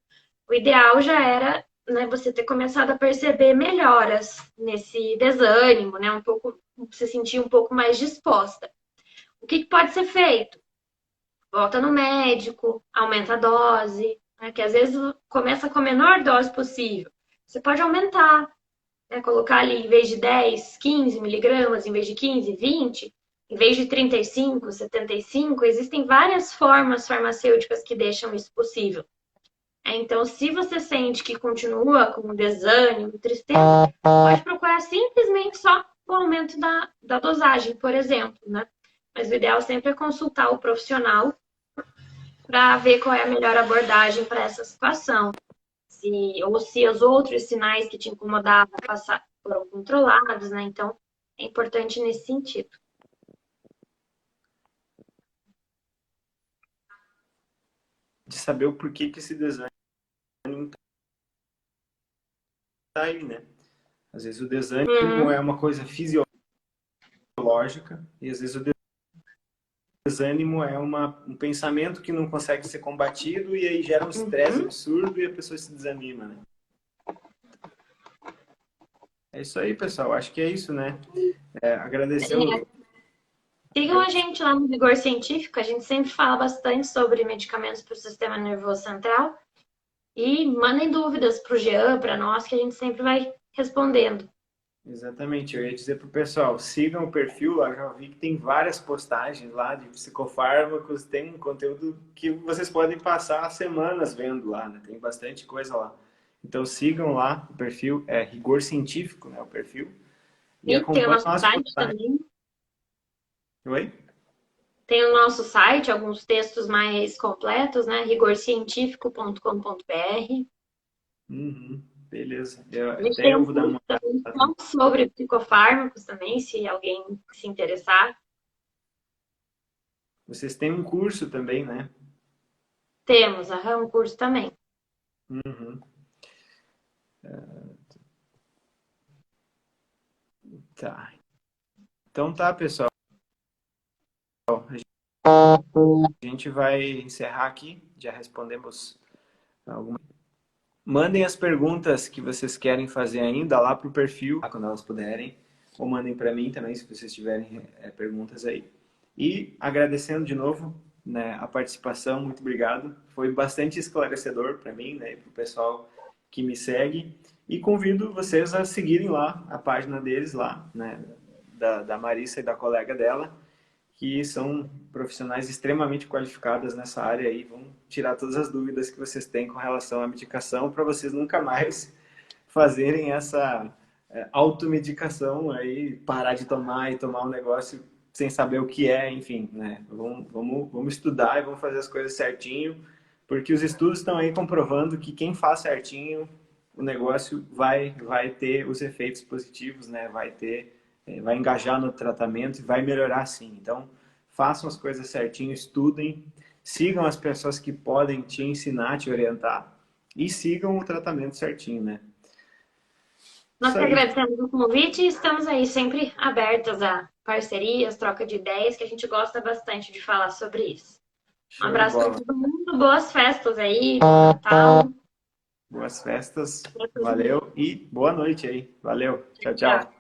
o ideal já era, né, você ter começado a perceber melhoras nesse desânimo, né, um pouco, se sentir um pouco mais disposta. O que pode ser feito? Volta no médico, aumenta a dose, né, que às vezes começa com a menor dose possível. Você pode aumentar, né, colocar ali em vez de 10, 15 miligramas, em vez de 15, 20, em vez de 35, 75, existem várias formas farmacêuticas que deixam isso possível. Então, se você sente que continua com desânimo, tristeza, pode procurar simplesmente só o aumento da dosagem, por exemplo, né? Mas o ideal sempre é consultar o profissional para ver qual é a melhor abordagem para essa situação. Ou se os outros sinais que te incomodavam foram controlados, né? Então, é importante nesse sentido. De saber o porquê que esse desânimo está aí, né? Às vezes o desânimo Uhum, é uma coisa fisiológica e às vezes o desânimo é um pensamento que não consegue ser combatido e aí gera um estresse uhum. absurdo e a pessoa se desanima, né? É isso aí, pessoal. Acho que é isso, né? Agradecer É, sigam a agradecer. gente lá no Vigor Científico, a gente sempre fala bastante sobre medicamentos para o sistema nervoso central. E mandem dúvidas para o Jean, para nós, que a gente sempre vai respondendo. Exatamente, eu ia dizer para o pessoal, sigam o perfil lá, já vi que tem várias postagens lá de psicofármacos, tem um conteúdo que vocês podem passar semanas vendo lá, né? Tem bastante coisa lá. Então sigam lá, o perfil é Rigor Científico, né, o perfil, e E tem o acompanhem nosso nossa site postagem. também. Oi? Tem o nosso site, alguns textos mais completos, né? rigorcientifico.com.br. Uhum, beleza. A gente Até tem eu um vou dar curso uma também olhada só também. sobre psicofármacos também, se alguém se interessar. Vocês têm um curso também, né? Temos, um curso também. Uhum, tá. Então tá, pessoal. A gente vai encerrar aqui. Já respondemos algumas. Mandem as perguntas que vocês querem fazer ainda lá pro perfil, quando elas puderem. Ou mandem para mim também, se vocês tiverem perguntas aí. E agradecendo de novo, né, a participação, muito obrigado. Foi bastante esclarecedor para mim, né, e para o pessoal que me segue. E convido vocês a seguirem lá a página deles lá, né, da Marissa e da colega dela, que são profissionais extremamente qualificadas nessa área e vão tirar todas as dúvidas que vocês têm com relação à medicação para vocês nunca mais fazerem essa automedicação aí, parar de tomar e tomar um negócio sem saber o que é, enfim, né? Vamos estudar e vamos fazer as coisas certinho, porque os estudos estão aí comprovando que quem faz certinho, o negócio vai ter os efeitos positivos, né? Vai engajar no tratamento e vai melhorar sim. Então, façam as coisas certinho, estudem, sigam as pessoas que podem te ensinar, te orientar e sigam o tratamento certinho, né? Nós Isso que aí. agradecemos o convite e estamos aí sempre abertas a parcerias, troca de ideias, que a gente gosta bastante de falar sobre isso. Um Show de abraço para bola. todo mundo, boas festas aí, bom Natal Boas festas. para todo mundo. Valeu e boa noite aí. Valeu. Tchau, Tchau. tchau.